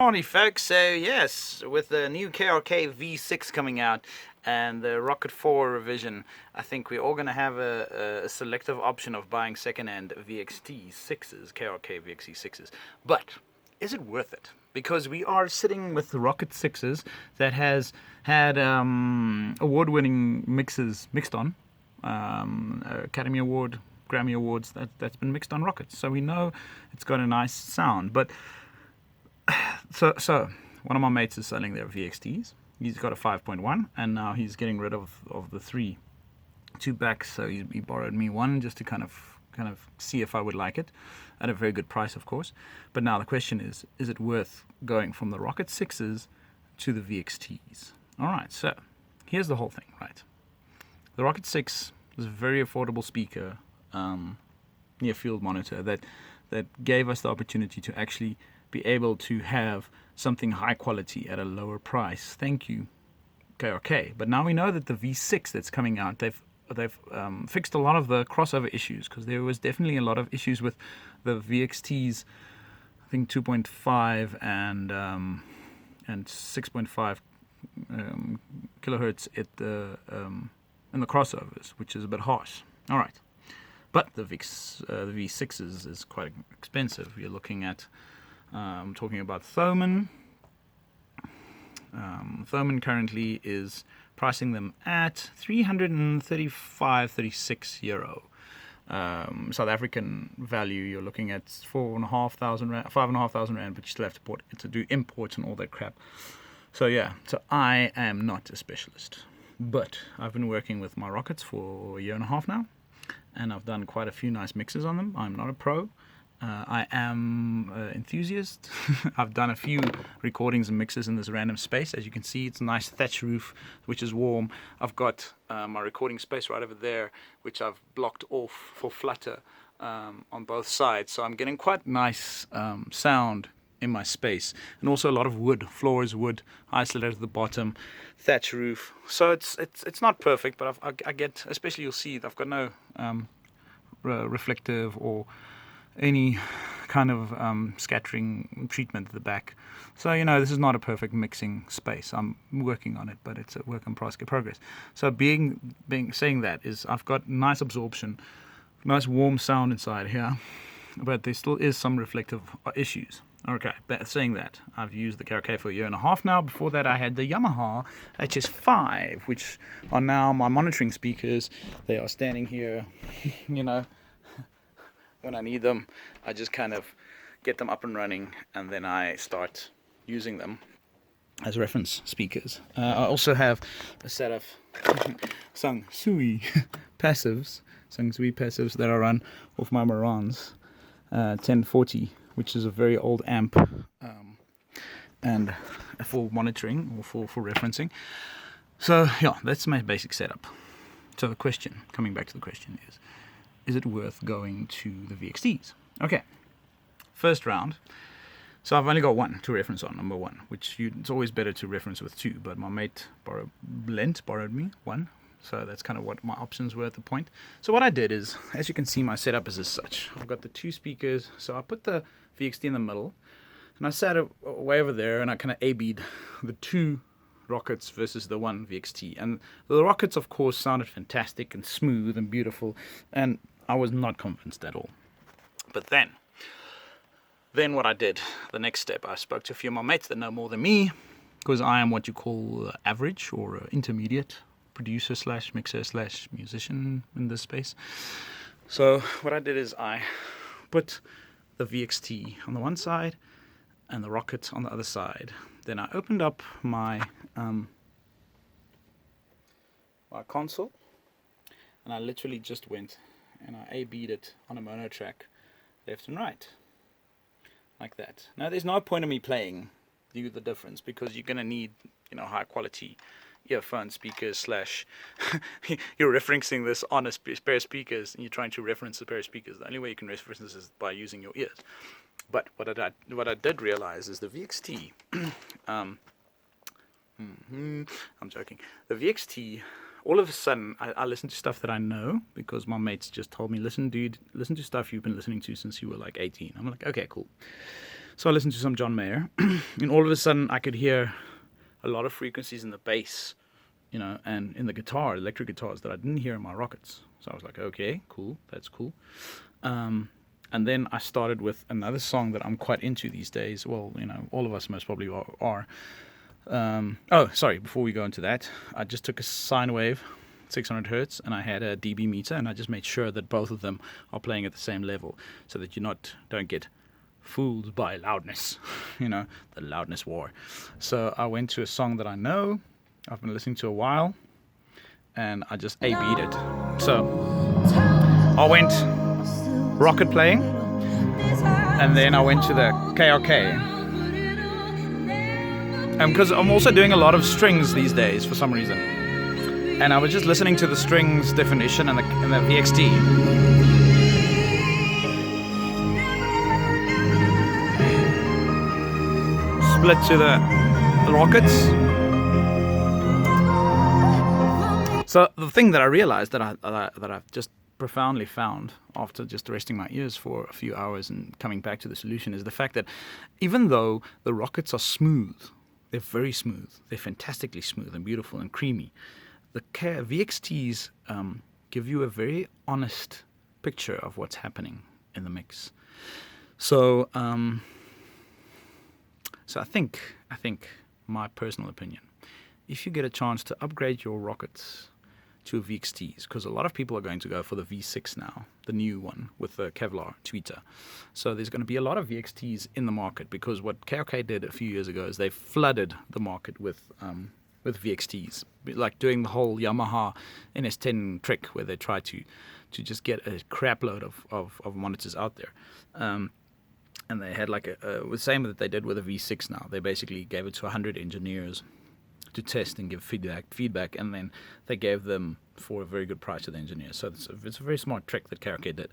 Morning, folks. So yes, with the new KRK V6 coming out and the Rokit 4 revision, I think we're all going to have a selective option of buying second-hand VXT 6s, KRK VXT 6s. But is it worth it? Because we are sitting with the Rokit 6s that has had award-winning mixes mixed on, Academy Award, Grammy Awards that's been mixed on Rokit. So we know it's got a nice sound, but So one of my mates is selling their VXTs. He's got a 5.1, and now he's getting rid of the two backs. So he borrowed me one just to kind of see if I would like it, at a very good price, of course. But now the question is it worth going from the Rokit 6s to the VXTs? All right, so here's the whole thing, right? The Rokit 6 is a very affordable speaker, near field monitor that gave us the opportunity to actually be able to have something high quality at a lower price. Thank you, KRK. But now we know that the V6 that's coming out, they've fixed a lot of the crossover issues, because there was definitely a lot of issues with the VXTs. I think 2.5 and 6.5 kilohertz at the in the crossovers, which is a bit harsh. All right, but the V6 is quite expensive. You're looking at talking about Thomann. Thomann currently is pricing them at 336 euro. South African value, you're looking at 5,500 rand, but you still have to do imports and all that crap. So yeah, so I am not a specialist, but I've been working with my Rokits for a year and a half now, and I've done quite a few nice mixes on them. I'm not a pro. I am an enthusiast. I've done a few recordings and mixes in this random space. As you can see, it's a nice thatch roof, which is warm. I've got my recording space right over there, which I've blocked off for flutter on both sides. So I'm getting quite nice sound in my space. And also a lot of wood. Floor is wood, isolated at the bottom, thatch roof. So it's not perfect, but I get, especially you'll see, I've got no reflective or any kind of scattering treatment at the back. So, this is not a perfect mixing space. I'm working on it, but it's a work in progress. So saying that is, I've got nice absorption, nice warm sound inside here, but there still is some reflective issues. Okay, but saying that, I've used the KRK for a year and a half now. Before that, I had the Yamaha HS5, which are now my monitoring speakers. They are standing here, when I need them. I just kind of get them up and running, and then I start using them as reference speakers. I also have a set of Sang Sui passives that I run off my Marantz 1040, which is a very old amp, and for monitoring or for referencing. So yeah, that's my basic setup. So coming back to the question is it worth going to the VXTs? Okay, first round. So I've only got one to reference on, number one, it's always better to reference with two, but my mate borrowed me one. So that's kind of what my options were at the point. So what I did is, as you can see, my setup is as such. I've got the two speakers, so I put the VXT in the middle, and I sat it way over there, and I kind of A-B'd the two Rokits versus the one VXT. And the Rokits, of course, sounded fantastic and smooth and beautiful, and I was not convinced at all. But then what I did, the next step, I spoke to a few of my mates that know more than me, because I am what you call average or intermediate producer / mixer / musician in this space. So what I did is I put the VXT on the one side and the Rokit on the other side. Then I opened up my my console, and I literally just went and I A-B'd it on a mono track, left and right, like that. Now there's no point in me playing you the difference, because you're gonna need high quality earphone speakers / you're referencing this on a pair of speakers, and you're trying to reference a pair of speakers. The only way you can reference this is by using your ears. But what I did realize is the VXT I'm joking. The VXT, all of a sudden, I listen to stuff that I know, because my mates just told me, listen, dude, listen to stuff you've been listening to since you were like 18. I'm like, okay, cool. So I listened to some John Mayer, and all of a sudden I could hear a lot of frequencies in the bass, you know, and in the guitar, electric guitars, that I didn't hear in my Rockets. So I was like, okay, cool, that's cool. And then I started with another song that I'm quite into these days. Well, you know, all of us most probably are. Oh, sorry, before we go into that, I just took a sine wave, 600 hertz, and I had a dB meter, and I just made sure that both of them are playing at the same level, so that you don't get fooled by loudness, you know, the loudness war. So I went to a song that I know, I've been listening to a while, and I just A-B'd it. So I went Rokit playing, and then I went to the KRK. And because I'm also doing a lot of strings these days for some reason, and I was just listening to the strings definition and the VXT. Split to the Rockets. So the thing that I realized that I've just profoundly found after just resting my ears for a few hours and coming back to the solution is the fact that even though the Rockets are smooth, they're very smooth, they're fantastically smooth and beautiful and creamy, the VXTs give you a very honest picture of what's happening in the mix. So I think my personal opinion, if you get a chance to upgrade your Rockets to VXTs, because a lot of people are going to go for the V6 now, the new one with the Kevlar tweeter. So there's going to be a lot of VXTs in the market, because what KRK did a few years ago is they flooded the market with VXTs, like doing the whole Yamaha NS10 trick where they try to just get a crap load of monitors out there. And they had like the same that they did with a V6 now. They basically gave it to 100 engineers to test and give feedback, and then they gave them for a very good price to the engineers. So it's a very smart trick that KRK did.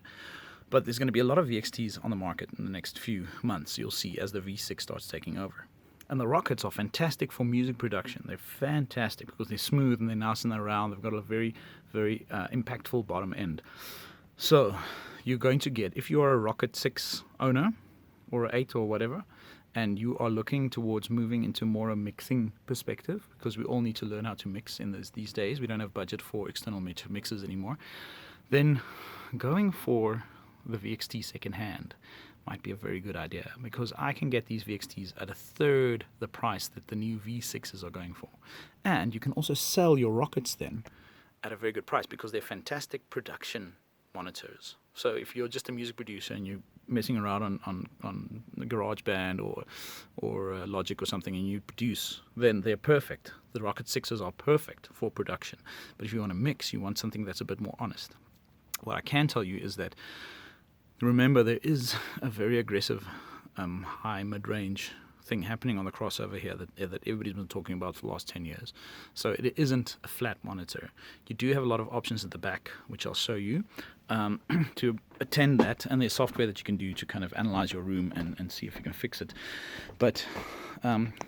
But there's going to be a lot of VXTs on the market in the next few months, you'll see, as the V6 starts taking over. And the Rockets are fantastic for music production. They're fantastic because they're smooth and they're nice and they're round. They've got a very, very impactful bottom end. So you're going to get, if you are a Rocket 6 owner or 8 or whatever, and you are looking towards moving into more a mixing perspective, because we all need to learn how to mix in these days. We don't have budget for external mixers anymore. Then going for the VXT secondhand might be a very good idea, because I can get these VXTs at 1/3 the price that the new V6s are going for. And you can also sell your Rockets then at a very good price, because they're fantastic production monitors. So if you're just a music producer and you're messing around on the GarageBand or Logic or something and you produce, then they're perfect. The Rocket 6s are perfect for production. But if you want to mix, you want something that's a bit more honest. What I can tell you is that, remember, there is a very aggressive high mid-range thing happening on the crossover here that everybody's been talking about for the last 10 years. So it isn't a flat monitor. You do have a lot of options at the back, which I'll show you, to attend that, and there's software that you can do to kind of analyze your room and see if you can fix it. But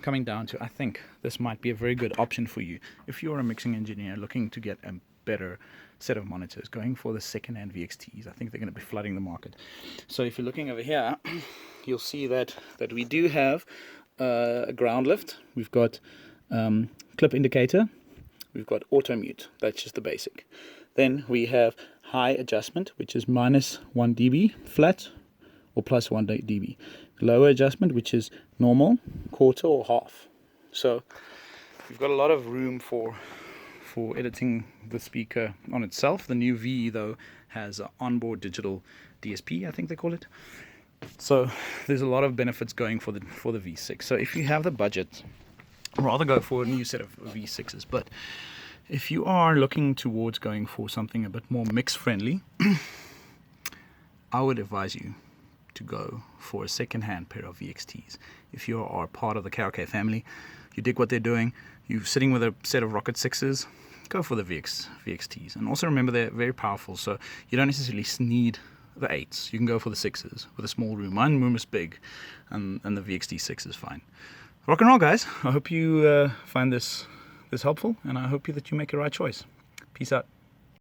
coming down to, I think this might be a very good option for you if you're a mixing engineer looking to get a better set of monitors, going for the second-hand VXTs. I think they're going to be flooding the market. So if you're looking over here, you'll see that we do have a ground lift. We've got clip indicator. We've got auto mute. That's just the basic. Then we have high adjustment, which is -1 dB flat or +1 dB. Lower adjustment, which is normal, quarter, or half. So we've got a lot of room for editing the speaker on itself. The new V, though, has an onboard digital DSP, I think they call it. So there's a lot of benefits going for the V6. So if you have the budget, rather go for a new set of V6s. But if you are looking towards going for something a bit more mix-friendly, I would advise you to go for a second-hand pair of VXTs. If you are part of the KRK family, you dig what they're doing, you're sitting with a set of Rocket 6s, go for the VXTs. And also remember, they're very powerful, so you don't necessarily need the 8s. You can go for the 6s with a small room. My room is big, and the VXT 6 is fine. Rock and roll, guys. I hope you find this helpful, and I hope that you make the right choice. Peace out.